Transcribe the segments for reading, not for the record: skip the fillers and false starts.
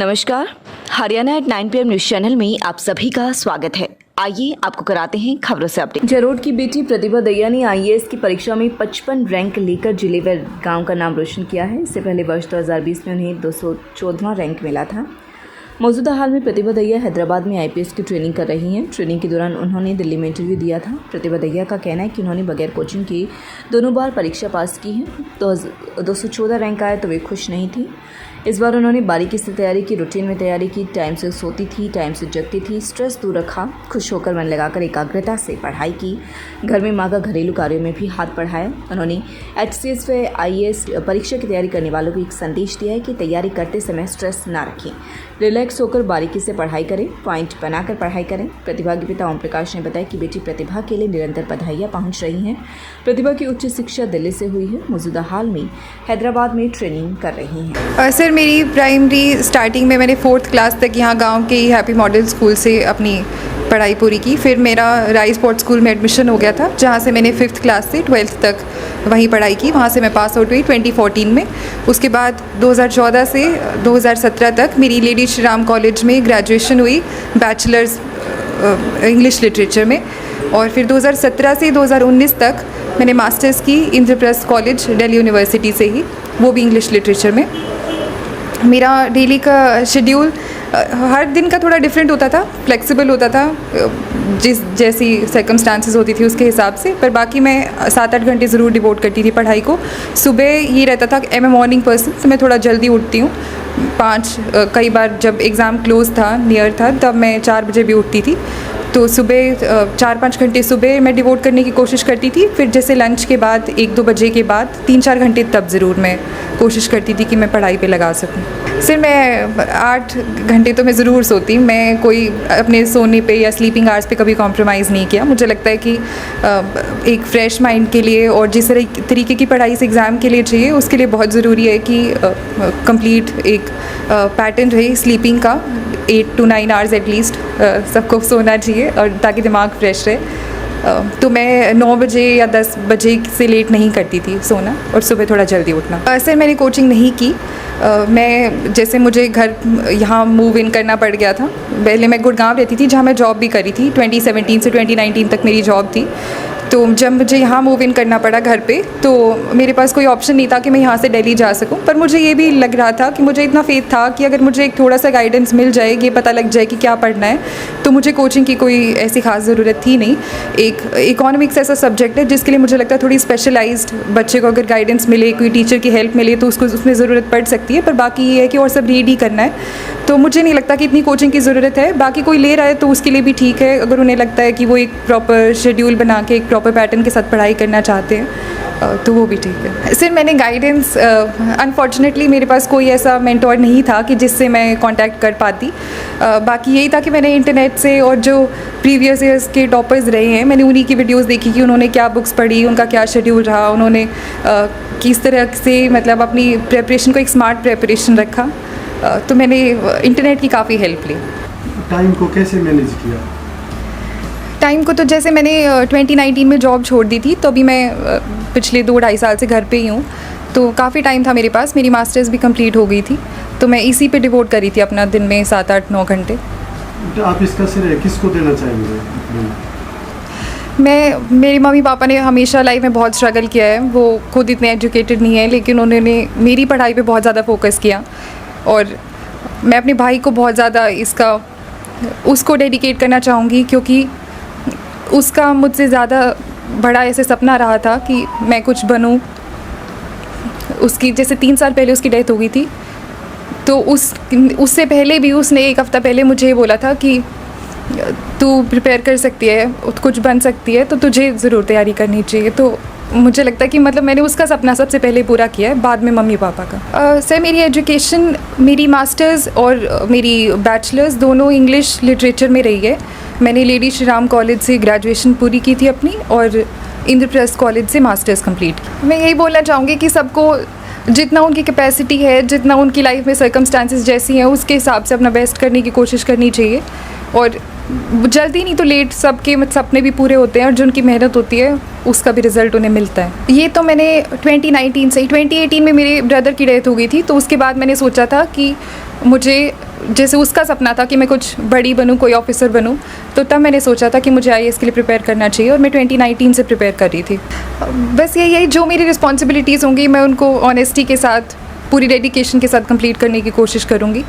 नमस्कार, Haryana eight 9 PM news channel में आप सभी का स्वागत है। आइए आपको कराते हैं खबरों से अपडेट। जरोड की बेटी प्रतिभा दहिया ने IAS की परीक्षा में 55 रैंक लेकर जिले व गांव का नाम रोशन किया है। इससे पहले वर्ष 2020 में उन्हें 214वां रैंक मिला था। मौजूदा हाल में प्रतिभा दहिया हैदराबाद में IPS की ट्रेनिंग कर रही हैं। ट्रेनिंग के दौरान उन्होंने दिल्ली में इंटरव्यू दिया था। प्रतिभा दहिया का कहना है कि उन्होंने बगैर कोचिंग के दोनों बार परीक्षा पास की है। तो 214 रैंक आया तो वे खुश नहीं थी। इस बार उन्होंने बारीकी से तैयारी की, रूटीन में तैयारी की, टाइम से सोती थी, टाइम से जगती थी, स्ट्रेस दूर रखा, खुश होकर मन लगाकर एकाग्रता से पढ़ाई की। घर में माँ का घरेलू कार्यों में भी हाथ बढ़ाया। उन्होंने HCS व IAS परीक्षा की तैयारी करने वालों को एक संदेश दिया है कि तैयारी करते समय स्ट्रेस ना रखें, रिलैक्स होकर बारीकी से पढ़ाई करें, पॉइंट बनाकर पढ़ाई करें। प्रतिभा के पिता ओम प्रकाश ने बताया कि बेटी प्रतिभा के लिए निरंतर बधाइयाँ पहुँच रही हैं। प्रतिभा की उच्च शिक्षा दिल्ली से हुई है। मौजूदा हाल में हैदराबाद में ट्रेनिंग कर रही हैं। सर मेरी प्राइमरी स्टार्टिंग में मैंने 4th क्लास तक यहाँ गांव के हैप्पी मॉडल स्कूल से अपनी पढ़ाई पूरी की। फिर मेरा राइस स्पोर्ट्स स्कूल में एडमिशन हो गया था, जहाँ से मैंने 5th क्लास से 12th तक वहीं पढ़ाई की। वहाँ से मैं पास आउट हुई 2014 में। उसके बाद 2014 से 2017 तक मेरी लेडी श्री राम कॉलेज में ग्रेजुएशन हुई, बैचलर्स इंग्लिश लिटरेचर में। और फिर 2017 से 2019 तक मैंने मास्टर्स की इंद्रप्रस्थ कॉलेज दिल्ली यूनिवर्सिटी से ही, वो भी इंग्लिश लिटरेचर में। मेरा डेली का शेड्यूल हर दिन का थोड़ा डिफरेंट होता था, फ्लेक्सिबल होता था, जैसी सर्कमस्टांसेस होती थी उसके हिसाब से। पर बाकी मैं 7-8 घंटे ज़रूर डिवोट करती थी पढ़ाई को। सुबह ये रहता था कि I'm a मॉर्निंग पर्सन, तो मैं थोड़ा जल्दी उठती हूँ। कई बार जब एग्ज़ाम क्लोज था, नियर था, तब मैं 4 बजे भी उठती थी। तो सुबह 4-5 घंटे सुबह मैं डिवोट करने की कोशिश करती थी। फिर जैसे लंच के बाद 1-2 बजे के बाद 3-4 घंटे तब ज़रूर मैं कोशिश करती थी कि मैं पढ़ाई पे लगा सकूं। सिर मैं 8 घंटे तो मैं ज़रूर सोती। मैं कोई अपने सोने पे या स्लीपिंग आवर्स पे कभी कॉम्प्रोमाइज़ नहीं किया। मुझे लगता है कि एक फ़्रेश माइंड के लिए और जिस तरीके की पढ़ाई इस एग्ज़ाम के लिए चाहिए, उसके लिए बहुत ज़रूरी है कि कंप्लीट एक पैटर्न रहे स्लीपिंग का। 8 to 9 आवर्स एटलीस्ट सबको सोना चाहिए, और ताकि दिमाग फ्रेश रहे। तो मैं 9 बजे या 10 बजे से लेट नहीं करती थी सोना, और सुबह थोड़ा जल्दी उठना। सर मैंने कोचिंग नहीं की। मैं जैसे मुझे घर यहाँ मूव इन करना पड़ गया था। पहले मैं गुड़गांव रहती थी, जहाँ मैं जॉब भी करी थी। 2017 से 2019 तक मेरी जॉब थी। तो जब मुझे यहाँ मूव इन करना पड़ा घर पे, तो मेरे पास कोई ऑप्शन नहीं था कि मैं यहाँ से दिल्ली जा सकूँ। पर मुझे ये भी लग रहा था कि मुझे इतना फेथ था कि अगर मुझे एक थोड़ा सा गाइडेंस मिल जाए, ये पता लग जाए कि क्या पढ़ना है, तो मुझे कोचिंग की कोई ऐसी खास ज़रूरत थी नहीं। एक इकोनॉमिक्स ऐसा सब्जेक्ट है जिसके लिए मुझे लगता है थोड़ी स्पेशलाइज्ड बच्चे को अगर गाइडेंस मिले, कोई टीचर की हेल्प मिले, तो उसको उसमें ज़रूरत पड़ सकती है। पर बाकी ये है कि और सब रीड ही करना है, तो मुझे नहीं लगता कि इतनी कोचिंग की ज़रूरत है। बाकी कोई ले रहा है तो उसके लिए भी ठीक है, अगर उन्हें लगता है कि वो एक प्रॉपर शेड्यूल बना के एक प्रॉपर पैटर्न के साथ पढ़ाई करना चाहते हैं, तो वो भी ठीक है। सिर्फ मैंने गाइडेंस, अनफॉर्चुनेटली मेरे पास कोई ऐसा मेंटोर नहीं था कि जिससे मैं कांटेक्ट कर पाती। बाकी यही था कि मैंने इंटरनेट से, और जो प्रीवियस ईयर्स के टॉपर्स रहे हैं, मैंने उन्हीं की वीडियोस देखी कि उन्होंने क्या बुक्स पढ़ी, उनका क्या शेड्यूल रहा, उन्होंने किस तरह से मतलब अपनी प्रेपरेशन को एक स्मार्ट प्रेपरेशन रखा। तो मैंने इंटरनेट की काफ़ी हेल्प ली। टाइम को कैसे मैनेज किया? टाइम को तो जैसे मैंने 2019 में जॉब छोड़ दी थी, तो अभी मैं पिछले 2-2.5 साल से घर पे ही हूँ। तो काफ़ी टाइम था मेरे पास। मेरी मास्टर्स भी कंप्लीट हो गई थी, तो मैं इसी पे डिवोट करी थी अपना दिन में 7-8-9 घंटे। तो आप इसका श्रेय किसको देना चाहेंगे? मेरे मम्मी पापा ने हमेशा लाइफ में बहुत स्ट्रगल किया है। वो खुद इतने एजुकेटेड नहीं है, लेकिन उन्होंने मेरी पढ़ाई पे बहुत ज़्यादा फोकस किया। और मैं अपने भाई को बहुत ज़्यादा उसको डेडिकेट करना चाहूँगी, क्योंकि उसका मुझसे ज़्यादा बड़ा ऐसे सपना रहा था कि मैं कुछ बनूँ। उसकी जैसे 3 साल पहले उसकी डेथ हो गई थी, तो उससे पहले भी उसने 1 हफ़्ता पहले मुझे ये बोला था कि तू प्रिपेयर कर सकती है, कुछ बन सकती है, तो तुझे ज़रूर तैयारी करनी चाहिए। तो मुझे लगता है कि मतलब मैंने उसका सपना सबसे पहले पूरा किया है, बाद में मम्मी पापा का। सर मेरी एजुकेशन, मेरी मास्टर्स और मेरी बैचलर्स दोनों इंग्लिश लिटरेचर में रही है। मैंने लेडी श्री राम कॉलेज से ग्रेजुएशन पूरी की थी अपनी, और इंद्रप्रस्थ कॉलेज से मास्टर्स कंप्लीट की। मैं यही बोलना चाहूँगी कि सबको जितना उनकी कैपेसिटी है, जितना उनकी लाइफ में सर्कमस्टांसेस जैसी हैं, उसके हिसाब से अपना बेस्ट करने की कोशिश करनी चाहिए। और जल्दी नहीं तो लेट सबके सपने भी पूरे होते हैं, और जो उनकी मेहनत होती है उसका भी रिज़ल्ट उन्हें मिलता है। ये तो मैंने 2019 से ही, 2018 में मेरे ब्रदर की डेथ हो गई थी, तो उसके बाद मैंने सोचा था कि मुझे जैसे उसका सपना था कि मैं कुछ बड़ी बनूं, कोई ऑफिसर बनूं, तो तब मैंने सोचा था कि मुझे आईएएस के लिए प्रिपेयर करना चाहिए और मैं 2019 से प्रिपेयर कर रही थी। बस यही जो मेरी रिस्पॉन्सिबिलिटीज़ होंगी मैं उनको ऑनेस्टी के साथ, पूरी डेडिकेशन के साथ कंप्लीट करने की कोशिश करूँगी।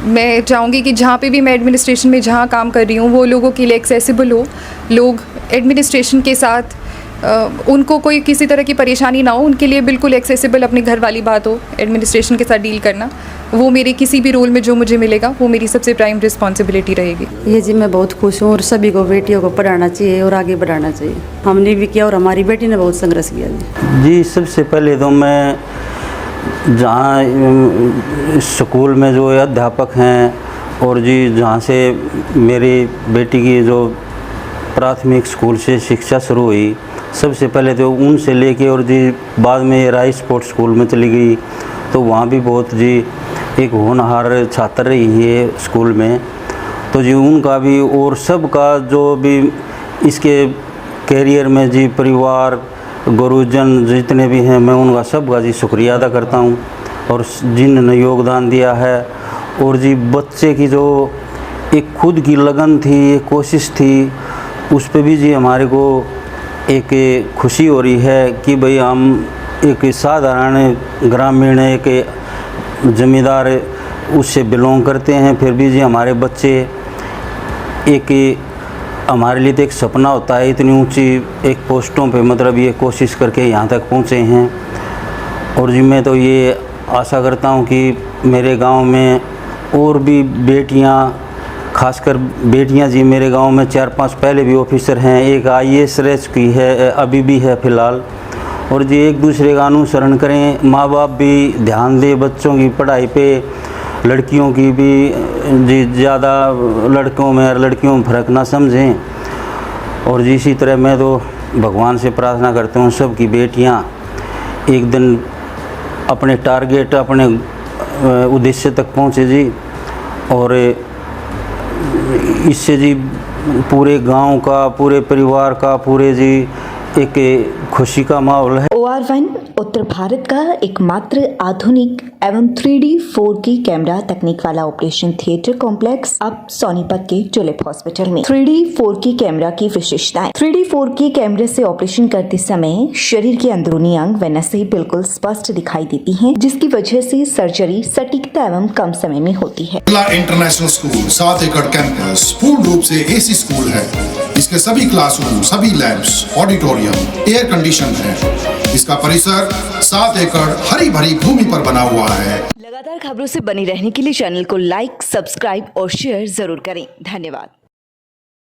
मैं चाहूँगी कि जहाँ पे भी मैं एडमिनिस्ट्रेशन में जहाँ काम कर रही हूँ वो लोगों के लिए एक्सेसिबल हो, लोग एडमिनिस्ट्रेशन के साथ उनको कोई किसी तरह की परेशानी ना हो, उनके लिए बिल्कुल एक्सेसिबल अपने घर वाली बात हो, एडमिनिस्ट्रेशन के साथ डील करना, वो मेरे किसी भी रोल में जो मुझे मिलेगा वो मेरी सबसे प्राइम रिस्पॉन्सिबिलिटी रहेगी। ये जी मैं बहुत खुश हूँ और सभी को बेटियों को पढ़ाना चाहिए और आगे बढ़ाना चाहिए। हमने भी किया और हमारी बेटी ने बहुत संघर्ष किया जी। सबसे पहले तो मैं जहाँ स्कूल में जो अध्यापक हैं और जी जहाँ से मेरी बेटी की जो प्राथमिक स्कूल से शिक्षा शुरू हुई, सबसे पहले तो उनसे लेके और जी बाद में राइस स्पोर्ट्स स्कूल में चली गई, तो वहाँ भी बहुत जी एक होनहार छात्र रही है स्कूल में। तो जी उनका भी और सबका जो भी इसके कैरियर में जी परिवार गुरुजन जितने भी हैं, मैं उनका सबका जी शुक्रिया अदा करता हूँ और जिन्होंने योगदान दिया है। और जी बच्चे की जो एक खुद की लगन थी, एक कोशिश थी, उस पे भी जी हमारे को एक खुशी हो रही है कि भाई हम एक साधारण ग्रामीण एक ज़मींदार उससे बिलोंग करते हैं, फिर भी जी हमारे बच्चे एक हमारे लिए तो एक सपना होता है इतनी ऊंची एक पोस्टों पे मतलब ये कोशिश करके यहाँ तक पहुँचे हैं। और जी मैं तो ये आशा करता हूँ कि मेरे गांव में और भी बेटियाँ, खासकर बेटियां जी मेरे गांव में 4-5 पहले भी ऑफिसर हैं, एक आईएएस रह चुकी है, अभी भी है फ़िलहाल। और जी एक दूसरे का अनुसरण करें, माँ बाप भी ध्यान दें बच्चों की पढ़ाई पे, लड़कियों की भी जी ज़्यादा लड़कों में और लड़कियों में फ़र्क ना समझें। और जी इसी तरह मैं तो भगवान से प्रार्थना करता हूँ सब की बेटियाँ एक दिन अपने टारगेट, अपने उद्देश्य तक पहुँचे जी। और इससे जी पूरे गांव का, पूरे परिवार का, पूरे जी एक खुशी का माहौल है। OR1 उत्तर भारत का एकमात्र आधुनिक एवं 3D 4K कैमरा तकनीक वाला ऑपरेशन थिएटर कॉम्प्लेक्स अब सोनीपत के टुलिप हॉस्पिटल में। 3D 4K कैमरा की विशेषताएं। 3D 4K कैमरे से ऑपरेशन करते समय शरीर के अंदरूनी अंग व नसें बिल्कुल स्पष्ट दिखाई देती हैं, जिसकी वजह से सर्जरी सटीकता एवं कम समय में होती है। इंटरनेशनल स्कूल 7 एकड़ कैंपस पूर्ण रूप से एसी स्कूल है। इसके सभी क्लासरूम, सभी लैब्स, ऑडिटोरियम एयर कंडीशन है। इसका परिसर 7 एकड़ हरी भरी भूमि पर बना हुआ है। लगातार खबरों से बनी रहने के लिए चैनल को लाइक, सब्सक्राइब और शेयर जरूर करें। धन्यवाद।